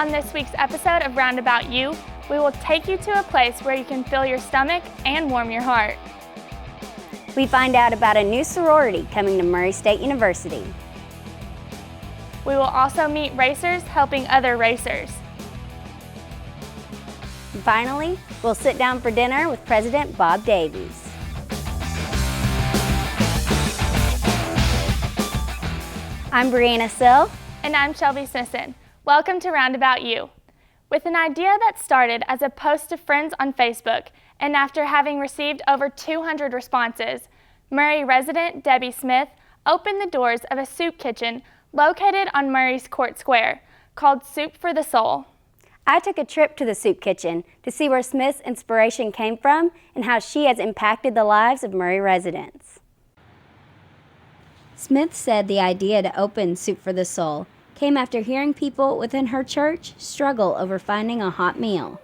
On this week's episode of Roundabout U, we will take you to a place where you can fill your stomach and warm your heart. We find out about a new sorority coming to Murray State University. We will also meet racers helping other racers. And finally, we'll sit down for dinner with President Bob Davies. I'm Brianna Sill. And I'm Shelby Sisson. Welcome to Roundabout U. With an idea that started as a post to friends on Facebook, and after having received over 200 responses, Murray resident Debbie Smith opened the doors of a soup kitchen located on Murray's Court Square, called Soup for the Soul. I took a trip to the soup kitchen to see where Smith's inspiration came from and how she has impacted the lives of Murray residents. Smith said the idea to open Soup for the Soul came after hearing people within her church struggle over finding a hot meal.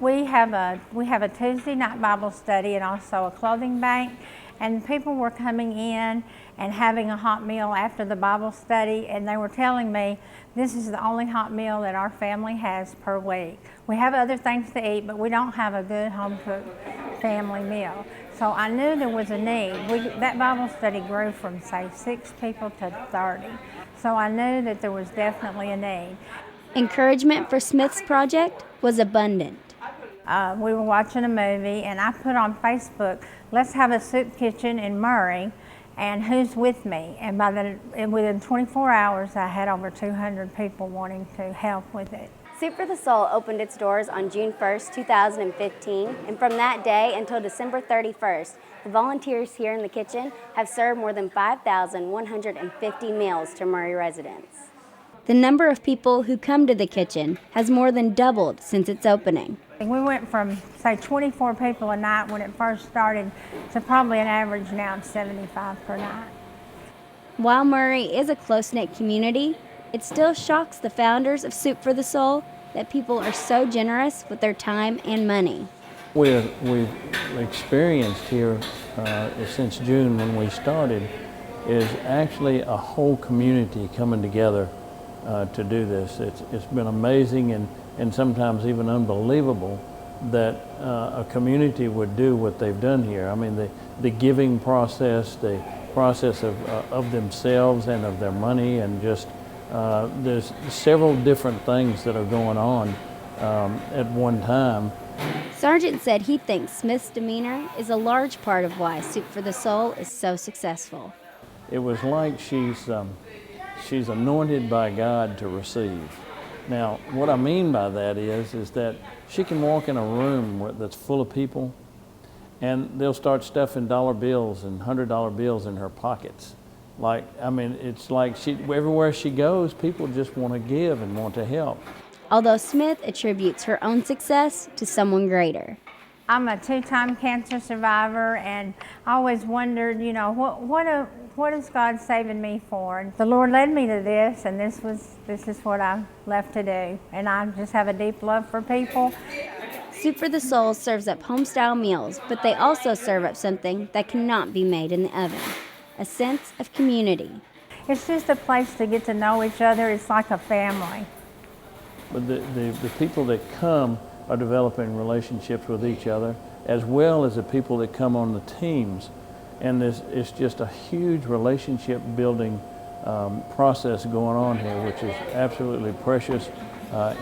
We have a Tuesday night Bible study and also a clothing bank, and people were coming in and having a hot meal after the Bible study, and they were telling me this is the only hot meal that our family has per week. We have other things to eat, but we don't have a good home-cooked family meal. So I knew there was a need. That Bible study grew from, say, 6 people to 30. So I knew that there was definitely a need. Encouragement for Smith's project was abundant. We were watching a movie, and I put on Facebook, let's have a soup kitchen in Murray, and who's with me? And within 24 hours, I had over 200 people wanting to help with it. Soup for the Soul opened its doors on June 1st, 2015, and from that day until December 31st, the volunteers here in the kitchen have served more than 5,150 meals to Murray residents. The number of people who come to the kitchen has more than doubled since its opening. We went from, say, 24 people a night when it first started to probably an average now of 75 per night. While Murray is a close-knit community, it still shocks the founders of Soup for the Soul that people are so generous with their time and money. We've experienced here since June when we started is actually a whole community coming together to do this. It's been amazing and sometimes even unbelievable that a community would do what they've done here. I mean, the giving process, the process of themselves and of their money, and just there's several different things that are going on at one time. Sergeant said he thinks Smith's demeanor is a large part of why Soup for the Soul is so successful. It was like she's anointed by God to receive. Now, what I mean by that is that she can walk in a room that's full of people, and they'll start stuffing dollar bills and $100 bills in her pockets. It's like everywhere she goes, people just want to give and want to help. Although Smith attributes her own success to someone greater. I'm a 2-time cancer survivor, and I always wondered, what is God saving me for? And the Lord led me to this, and this is what I'm left to do. And I just have a deep love for people. Soup for the Soul serves up home-style meals, but they also serve up something that cannot be made in the oven. A sense of community. It's just a place to get to know each other. It's like a family. But the people that come are developing relationships with each other, as well as the people that come on the teams. And it's just a huge relationship building process going on here, which is absolutely precious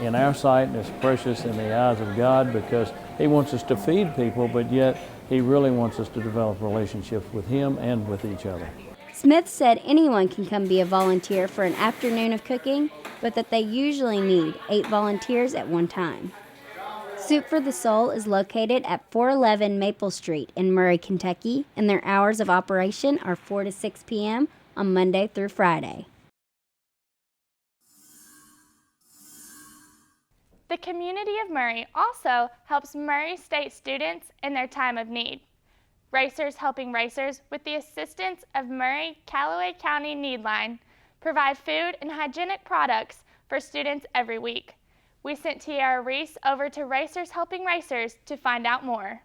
in our sight, and it's precious in the eyes of God, because He wants us to feed people, but yet He really wants us to develop relationships with Him and with each other. Smith said anyone can come be a volunteer for an afternoon of cooking, but that they usually need 8 volunteers at one time. Soup for the Soul is located at 411 Maple Street in Murray, Kentucky, and their hours of operation are 4 to 6 p.m. on Monday through Friday. The community of Murray also helps Murray State students in their time of need. Racers Helping Racers, with the assistance of Murray-Callaway County Needline, provide food and hygienic products for students every week. We sent Tiara Reese over to Racers Helping Racers to find out more.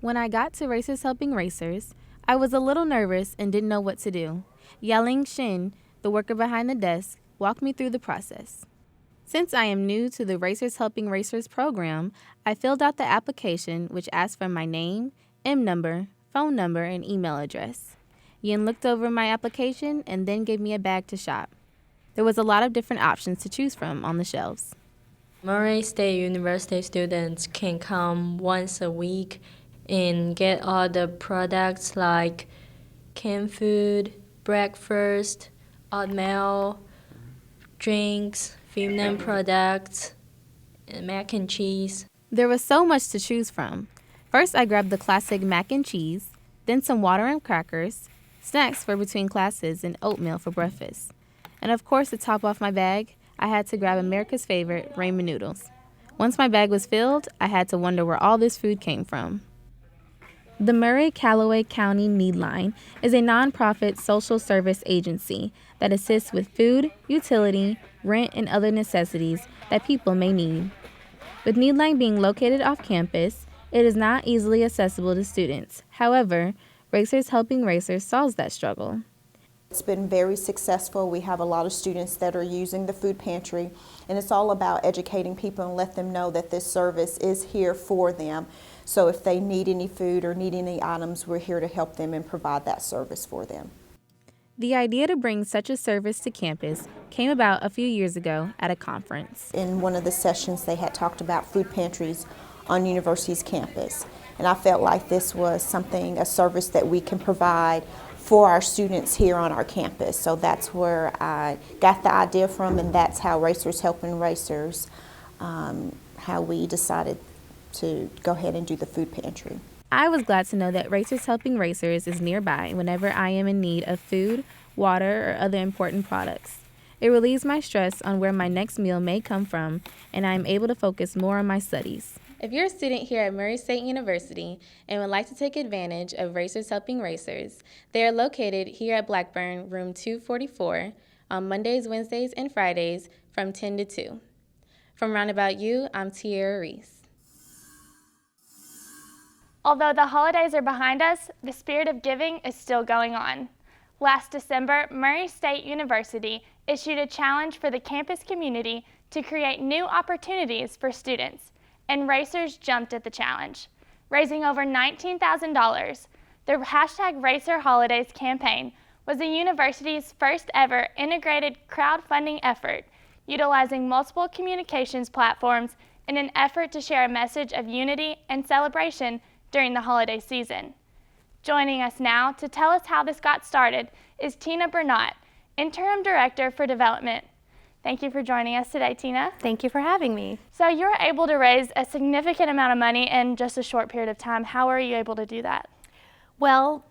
When I got to Racers Helping Racers, I was a little nervous and didn't know what to do. Yelling Shin, the worker behind the desk, walk me through the process. Since I am new to the Racers Helping Racers program, I filled out the application, which asked for my name, M number, phone number, and email address. Yin looked over my application and then gave me a bag to shop. There was a lot of different options to choose from on the shelves. Murray State University students can come once a week and get all the products like canned food, breakfast, oatmeal, drinks, feminine products, and mac and cheese. There was so much to choose from. First, I grabbed the classic mac and cheese, then some water and crackers, snacks for between classes, and oatmeal for breakfast. And of course, to top off my bag, I had to grab America's favorite, ramen noodles. Once my bag was filled, I had to wonder where all this food came from. The Murray-Callaway County Needline is a nonprofit social service agency that assists with food, utility, rent, and other necessities that people may need. With Needline being located off campus, it is not easily accessible to students. However, Racers Helping Racers solves that struggle. It's been very successful. We have a lot of students that are using the food pantry, and it's all about educating people and let them know that this service is here for them. So if they need any food or need any items, we're here to help them and provide that service for them. The idea to bring such a service to campus came about a few years ago at a conference. In one of the sessions, they had talked about food pantries on university's campus, and I felt like this was a service that we can provide for our students here on our campus. So that's where I got the idea from, and that's how Racers Helping Racers, how we decided to go ahead and do the food pantry. I was glad to know that Racers Helping Racers is nearby whenever I am in need of food, water, or other important products. It relieves my stress on where my next meal may come from, and I am able to focus more on my studies. If you're a student here at Murray State University and would like to take advantage of Racers Helping Racers, they are located here at Blackburn, room 244, on Mondays, Wednesdays, and Fridays from 10 to 2. From Roundabout U, I'm Tiara Reese. Although the holidays are behind us, the spirit of giving is still going on. Last December, Murray State University issued a challenge for the campus community to create new opportunities for students, and Racers jumped at the challenge. Raising over $19,000, the hashtag Racer Holidays campaign was the university's first ever integrated crowdfunding effort, utilizing multiple communications platforms in an effort to share a message of unity and celebration during the holiday season. Joining us now to tell us how this got started is Tina Bernat, Interim Director for Development. Thank you for joining us today, Tina. Thank you for having me. So you were able to raise a significant amount of money in just a short period of time. How were you able to do that? Well,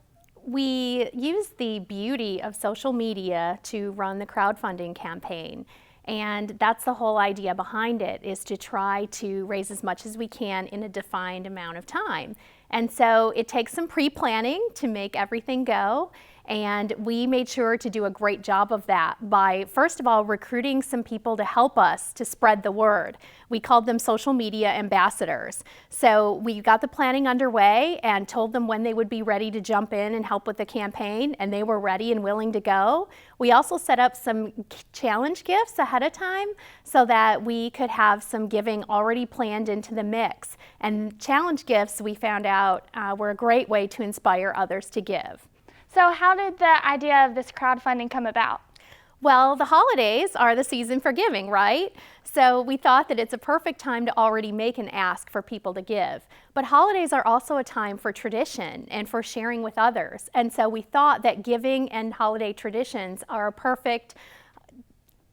we use the beauty of social media to run the crowdfunding campaign. And that's the whole idea behind it, is to try to raise as much as we can in a defined amount of time. And so it takes some pre-planning to make everything go. And we made sure to do a great job of that by, first of all, recruiting some people to help us to spread the word. We called them social media ambassadors. So we got the planning underway and told them when they would be ready to jump in and help with the campaign, and they were ready and willing to go. We also set up some challenge gifts ahead of time so that we could have some giving already planned into the mix. And challenge gifts, we found out, were a great way to inspire others to give. So how did the idea of this crowdfunding come about? Well, the holidays are the season for giving, right? So we thought that it's a perfect time to already make an ask for people to give. But holidays are also a time for tradition and for sharing with others. And so we thought that giving and holiday traditions are a perfect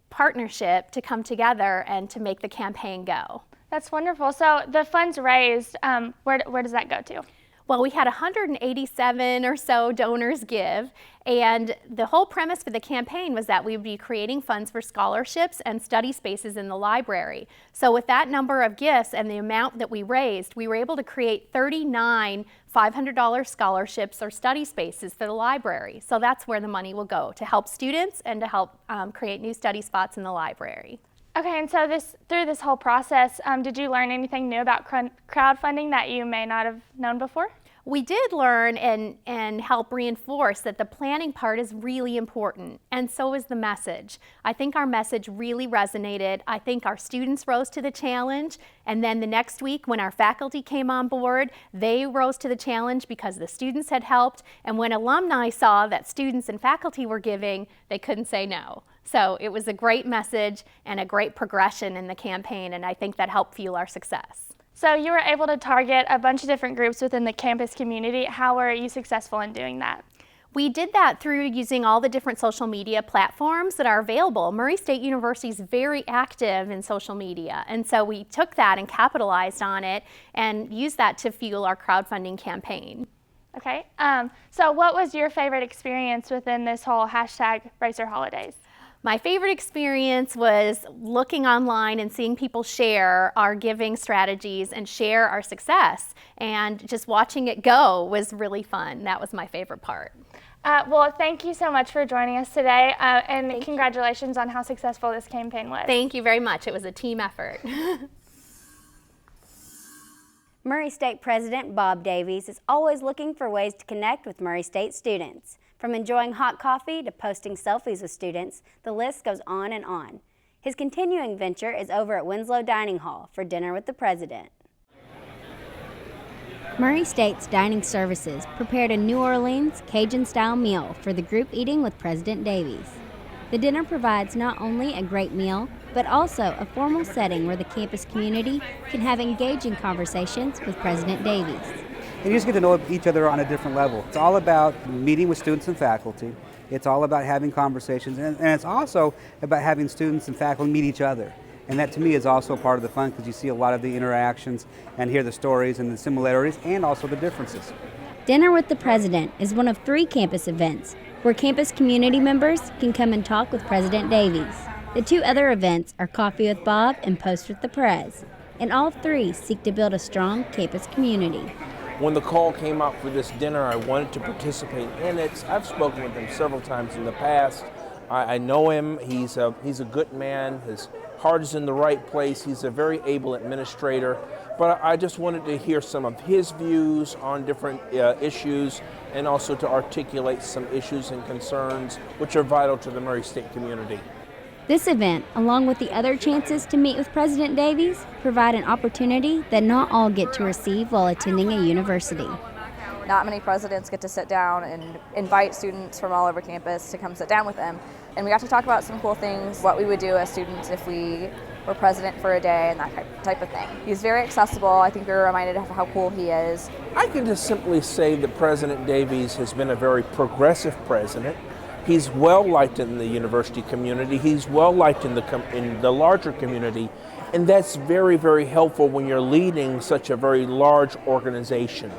partnership to come together and to make the campaign go. That's wonderful. So the funds raised, where does that go to? Well, we had 187 or so donors give, and the whole premise for the campaign was that we would be creating funds for scholarships and study spaces in the library. So with that number of gifts and the amount that we raised, we were able to create 39 $500 scholarships or study spaces for the library. So that's where the money will go, to help students and to help create new study spots in the library. Okay, and so through this whole process, did you learn anything new about crowdfunding that you may not have known before? We did learn and help reinforce that the planning part is really important, and so is the message. I think our message really resonated. I think our students rose to the challenge, and then the next week when our faculty came on board, they rose to the challenge because the students had helped, and when alumni saw that students and faculty were giving, they couldn't say no. So it was a great message and a great progression in the campaign, and I think that helped fuel our success. So you were able to target a bunch of different groups within the campus community. How were you successful in doing that? We did that through using all the different social media platforms that are available. Murray State University is very active in social media, and so we took that and capitalized on it and used that to fuel our crowdfunding campaign. Okay, so what was your favorite experience within this whole #Racer Holidays? My favorite experience was looking online and seeing people share our giving strategies and share our success, and just watching it go was really fun. That was my favorite part. Well, thank you so much for joining us today, and congratulations on how successful this campaign was. Thank you very much. It was a team effort. Murray State President Bob Davies is always looking for ways to connect with Murray State students. From enjoying hot coffee to posting selfies with students, the list goes on and on. His continuing venture is over at Winslow Dining Hall for dinner with the president. Murray State's dining services prepared a New Orleans Cajun-style meal for the group eating with President Davies. The dinner provides not only a great meal, but also a formal setting where the campus community can have engaging conversations with President Davies. And you just get to know each other on a different level. It's all about meeting with students and faculty. It's all about having conversations, and it's also about having students and faculty meet each other. And that to me is also part of the fun, because you see a lot of the interactions and hear the stories and the similarities and also the differences. Dinner with the President is one of 3 campus events where campus community members can come and talk with President Davies. The 2 other events are Coffee with Bob and Post with the Prez, and all 3 seek to build a strong campus community. When the call came out for this dinner, I wanted to participate in it. I've spoken with him several times in the past. I know him. He's a good man. His heart is in the right place. He's a very able administrator. But I just wanted to hear some of his views on different issues, and also to articulate some issues and concerns which are vital to the Murray State community. This event, along with the other chances to meet with President Davies, provide an opportunity that not all get to receive while attending a university. Not many presidents get to sit down and invite students from all over campus to come sit down with them. And we got to talk about some cool things, what we would do as students if we were president for a day and that type of thing. He's very accessible. I think we were reminded of how cool he is. I can just simply say that President Davies has been a very progressive president. He's well liked in the university community. He's well liked in the larger community, and that's very, very helpful when you're leading such a very large organization.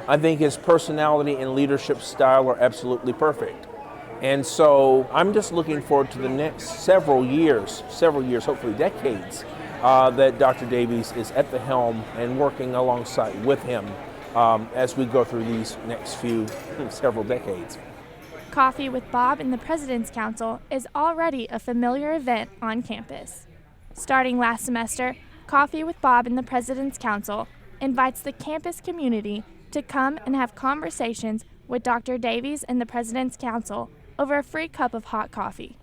I think his personality and leadership style are absolutely perfect. And so I'm just looking forward to the next several years, hopefully decades, that Dr. Davies is at the helm and working alongside with him as we go through these next several decades. Coffee with Bob and the President's Council is already a familiar event on campus. Starting last semester, Coffee with Bob and the President's Council invites the campus community to come and have conversations with Dr. Davies and the President's Council over a free cup of hot coffee.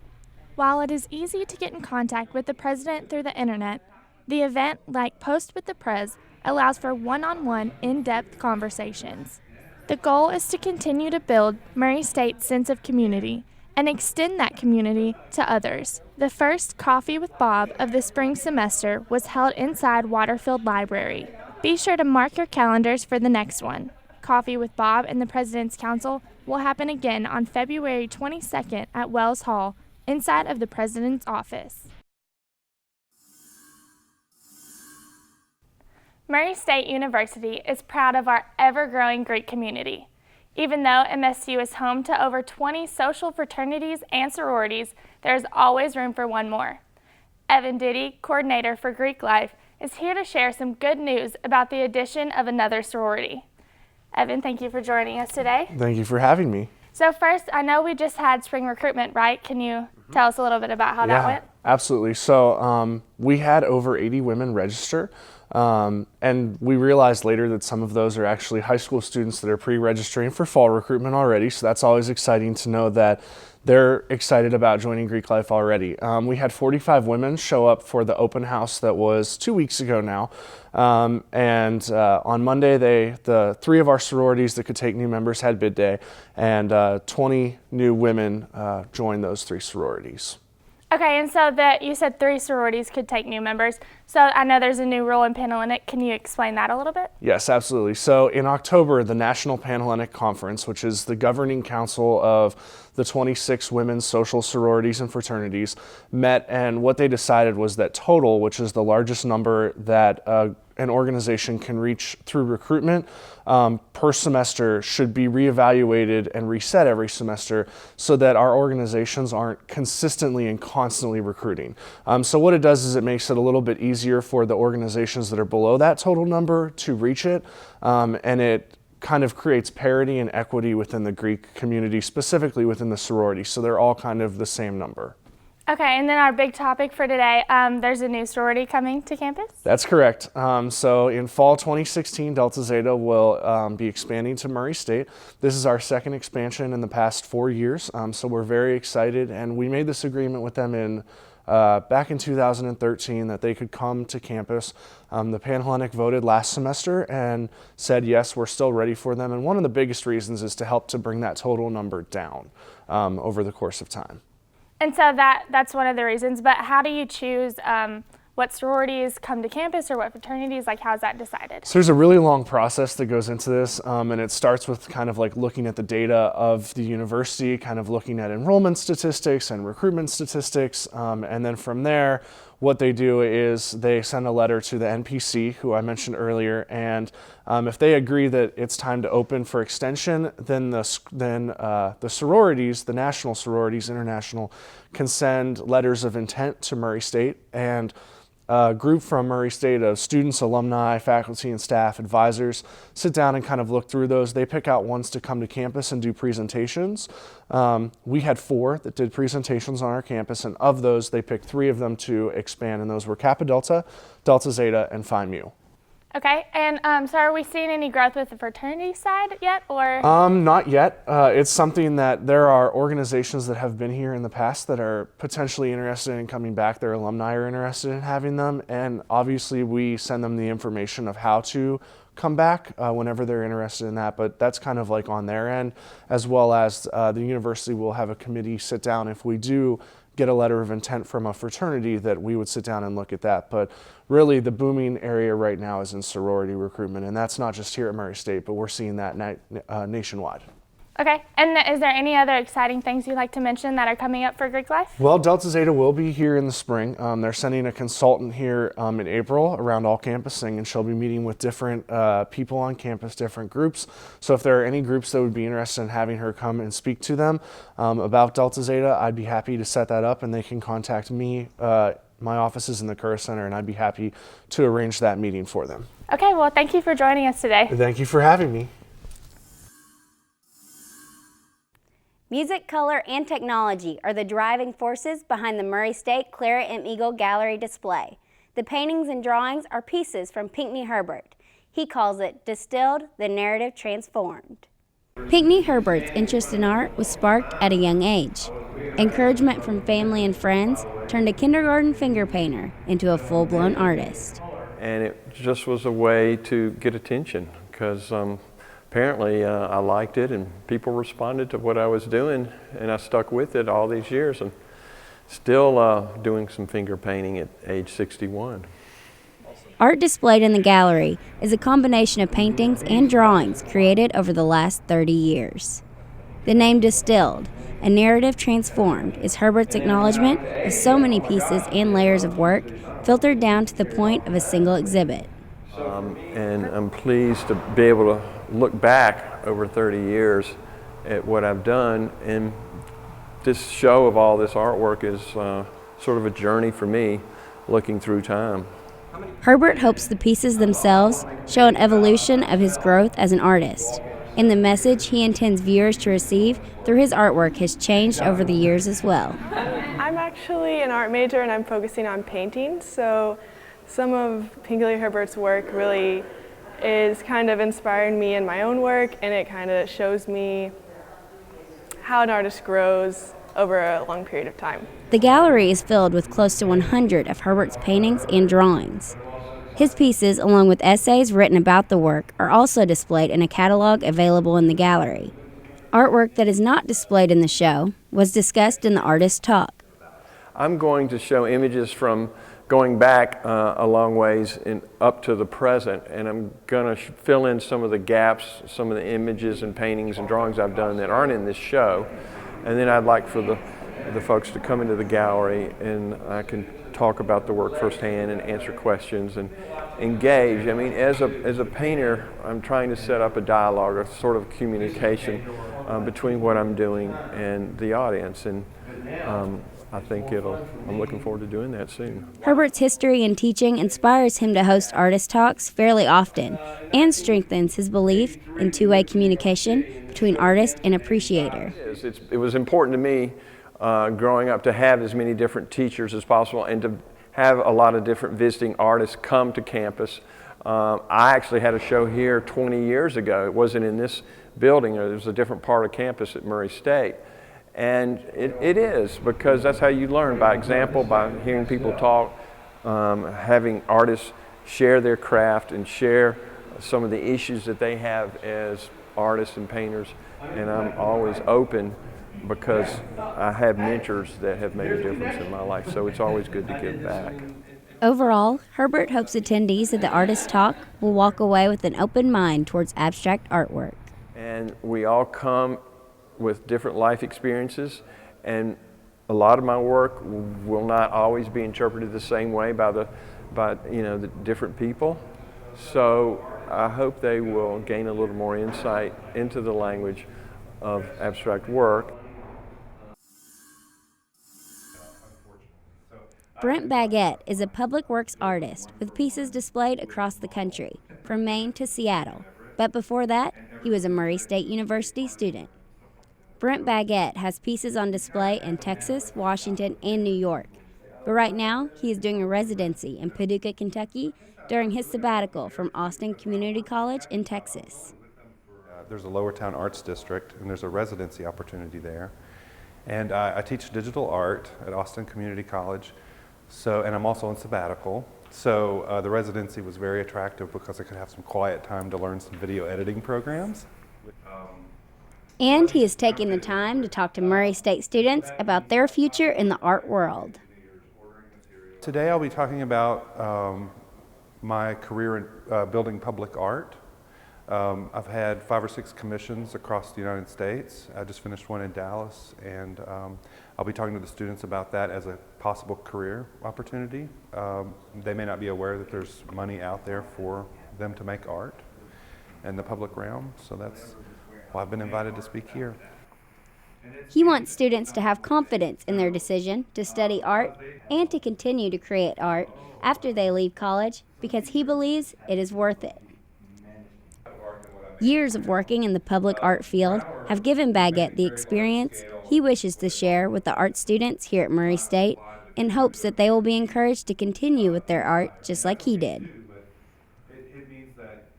While it is easy to get in contact with the President through the internet, the event, like Post with the Prez, allows for one-on-one, in-depth conversations. The goal is to continue to build Murray State's sense of community and extend that community to others. The first Coffee with Bob of the spring semester was held inside Waterfield Library. Be sure to mark your calendars for the next one. Coffee with Bob and the President's Council will happen again on February 22nd at Wells Hall, inside of the President's office. Murray State University is proud of our ever-growing Greek community. Even though MSU is home to over 20 social fraternities and sororities, there is always room for one more. Evan Diddy, coordinator for Greek Life, is here to share some good news about the addition of another sorority. Evan, thank you for joining us today. Thank you for having me. So first, I know we just had spring recruitment, right? Can you tell us a little bit about how that went? Absolutely. So we had over 80 women register, and we realized later that some of those are actually high school students that are pre-registering for fall recruitment already. So that's always exciting to know that they're excited about joining Greek Life already. We had 45 women show up for the open house that was 2 weeks ago now. And on Monday, the 3 of our sororities that could take new members had bid day, and 20 new women joined those 3 sororities. Okay, and so that you said 3 sororities could take new members. So I know there's a new rule in Panhellenic. Can you explain that a little bit? Yes, absolutely. So in October, the National Panhellenic Conference, which is the governing council of the 26 women's social sororities and fraternities, met, and what they decided was that total, which is the largest number that an organization can reach through recruitment per semester, should be reevaluated and reset every semester so that our organizations aren't consistently and constantly recruiting. So what it does is it makes it a little bit easier for the organizations that are below that total number to reach it, and it kind of creates parity and equity within the Greek community, specifically within the sorority, so they're all kind of the same number. Okay, and then our big topic for today, there's a new sorority coming to campus? That's correct. So in fall 2016, Delta Zeta will be expanding to Murray State. This is our second expansion in the past 4 years, so we're very excited, and we made this agreement with them back in 2013 that they could come to campus. The Panhellenic voted last semester and said, yes, we're still ready for them, and one of the biggest reasons is to help to bring that total number down over the course of time. And so that's one of the reasons, but how do you choose what sororities come to campus or what fraternities? Like, how's that decided? So there's a really long process that goes into this, and it starts with kind of like looking at the data of the university, kind of looking at enrollment statistics and recruitment statistics, and then from there, what they do is they send a letter to the NPC, who I mentioned earlier, and if they agree that it's time to open for extension, then the sororities, the national sororities, international, can send letters of intent to Murray State, and a group from Murray State of students, alumni, faculty, and staff, advisors sit down and kind of look through those. They pick out ones to come to campus and do presentations. We had 4 that did presentations on our campus, and of those, they picked 3 of them to expand, and those were Kappa Delta, Delta Zeta, and Phi Mu. Okay, and so are we seeing any growth with the fraternity side yet, or? Not yet. It's something that there are organizations that have been here in the past that are potentially interested in coming back. Their alumni are interested in having them, and obviously we send them the information of how to come back whenever they're interested in that, but that's kind of like on their end, as well as the university will have a committee sit down if we do get a letter of intent from a fraternity, that we would sit down and look at that. But really the booming area right now is in sorority recruitment, and that's not just here at Murray State, but we're seeing that nationwide. Okay, and is there any other exciting things you'd like to mention that are coming up for Greek Life? Well, Delta Zeta will be here in the spring. They're sending a consultant here in April around all campusing, and she'll be meeting with different people on campus, different groups. So if there are any groups that would be interested in having her come and speak to them about Delta Zeta, I'd be happy to set that up, and they can contact me. My office is in the Curra Center, and I'd be happy to arrange that meeting for them. Okay, well, thank you for joining us today. Thank you for having me. Music, color, and technology are the driving forces behind the Murray State Clara M. Eagle Gallery display. The paintings and drawings are pieces from Pinckney Herbert. He calls it Distilled, the Narrative Transformed. Pinckney Herbert's interest in art was sparked at a young age. Encouragement from family and friends turned a kindergarten finger painter into a full-blown artist. And it just was a way to get attention, because apparently I liked it and people responded to what I was doing, and I stuck with it all these years, and still doing some finger painting at age 61. Art displayed in the gallery is a combination of paintings and drawings created over the last 30 years. The name Distilled, a narrative transformed, is Herbert's acknowledgement of so many pieces and layers of work filtered down to the point of a single exhibit. And I'm pleased to be able to look back over 30 years at what I've done, and this show of all this artwork is sort of a journey for me looking through time. Herbert hopes the pieces themselves show an evolution of his growth as an artist, and the message he intends viewers to receive through his artwork has changed over the years as well. I I'm actually an art major and I'm focusing on painting, so some of Pinkley Herbert's work really is kind of inspiring me in my own work, and it kind of shows me how an artist grows over a long period of time. The gallery is filled with close to 100 of Herbert's paintings and drawings. His pieces, along with essays written about the work, are also displayed in a catalog available in the gallery. Artwork that is not displayed in the show was discussed in the Artist Talk. I'm going to show images from going back a long ways up to the present, and I'm going to fill in some of the gaps, some of the images and paintings and drawings I've done that aren't in this show. And then I'd like for the folks to come into the gallery, and I can talk about the work firsthand and answer questions and engage. I mean, as a painter, I'm trying to set up a dialogue, a sort of communication between what I'm doing and the audience, and I think I'm looking forward to doing that soon. Herbert's history and teaching inspires him to host artist talks fairly often and strengthens his belief in two-way communication between artist and appreciator. It was important to me growing up to have as many different teachers as possible and to have a lot of different visiting artists come to campus. I actually had a show here 20 years ago. It wasn't in this building. It was a different part of campus at Murray State. And it is, because that's how you learn, by example, by hearing people talk, having artists share their craft and share some of the issues that they have as artists and painters. And I'm always open because I have mentors that have made a difference in my life, so it's always good to give back. Overall, Herbert hopes attendees at the Artist Talk will walk away with an open mind towards abstract artwork. And we all come with different life experiences, and a lot of my work will not always be interpreted the same way by the different people. So I hope they will gain a little more insight into the language of abstract work. Brent Baguette is a public works artist with pieces displayed across the country, from Maine to Seattle. But before that, he was a Murray State University student. Brent Baguette has pieces on display in Texas, Washington, and New York. But right now, he is doing a residency in Paducah, Kentucky during his sabbatical from Austin Community College in Texas. There's a Lower Town Arts District, and there's a residency opportunity there. And I teach digital art at Austin Community College, and I'm also on sabbatical. So the residency was very attractive because I could have some quiet time to learn some video editing programs. And he is taking the time to talk to Murray State students about their future in the art world. Today I'll be talking about my career in building public art. I've had 5 or 6 commissions across the United States. I just finished one in Dallas, and I'll be talking to the students about that as a possible career opportunity. They may not be aware that there's money out there for them to make art in the public realm, so that's why I've been invited to speak here. He wants students to have confidence in their decision to study art and to continue to create art after they leave college because he believes it is worth it. Years of working in the public art field have given Baguette the experience he wishes to share with the art students here at Murray State in hopes that they will be encouraged to continue with their art just like he did.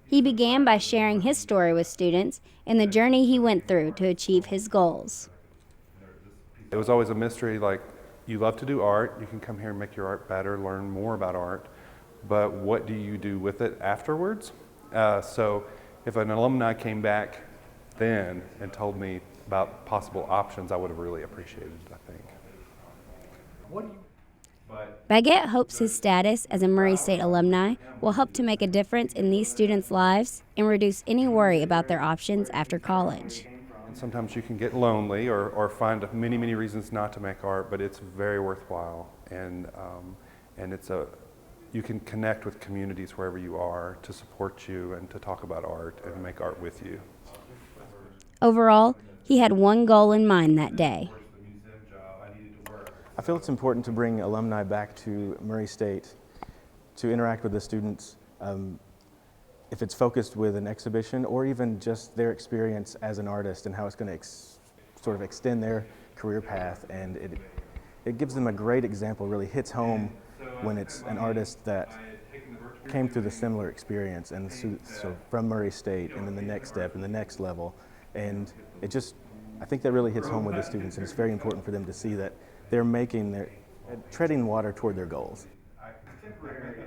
He began by sharing his story with students and the journey he went through to achieve his goals. It was always a mystery, like, you love to do art, you can come here and make your art better, learn more about art, but what do you do with it afterwards? So if an alumni came back then and told me about possible options, I would have really appreciated it, I think. Baguette hopes his status as a Murray State alumni will help to make a difference in these students' lives and reduce any worry about their options after college. Sometimes you can get lonely or find many, many reasons not to make art, but it's very worthwhile. And you can connect with communities wherever you are to support you and to talk about art and make art with you. Overall, he had one goal in mind that day. I feel it's important to bring alumni back to Murray State to interact with the students, if it's focused with an exhibition or even just their experience as an artist and how it's going to sort of extend their career path, and it gives them a great example, really hits home when it's an artist that came through the similar experience, and so from Murray State, and then the next step and the next level, and I think that really hits home with the students, and it's very important for them to see that they're treading water toward their goals.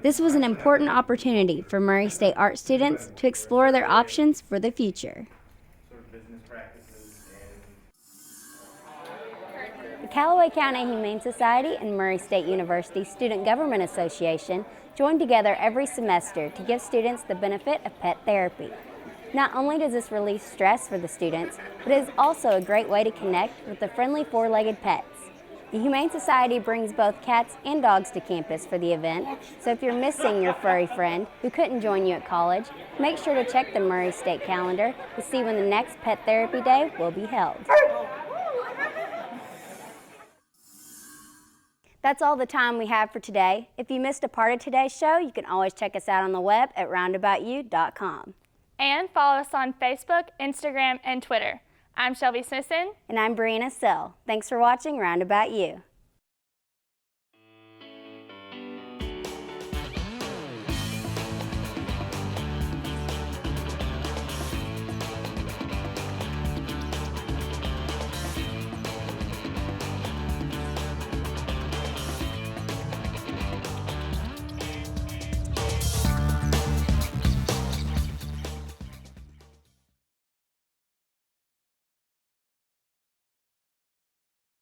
This was an important opportunity for Murray State art students to explore their options for the future. The Callaway County Humane Society and Murray State University Student Government Association join together every semester to give students the benefit of pet therapy. Not only does this release stress for the students, but it is also a great way to connect with the friendly four-legged pets. The Humane Society brings both cats and dogs to campus for the event, so if you're missing your furry friend who couldn't join you at college, make sure to check the Murray State calendar to see when the next Pet Therapy Day will be held. That's all the time we have for today. If you missed a part of today's show, you can always check us out on the web at roundaboutu.com. And follow us on Facebook, Instagram, and Twitter. I'm Shelby Smithson. And I'm Brianna Sell. Thanks for watching Roundabout U.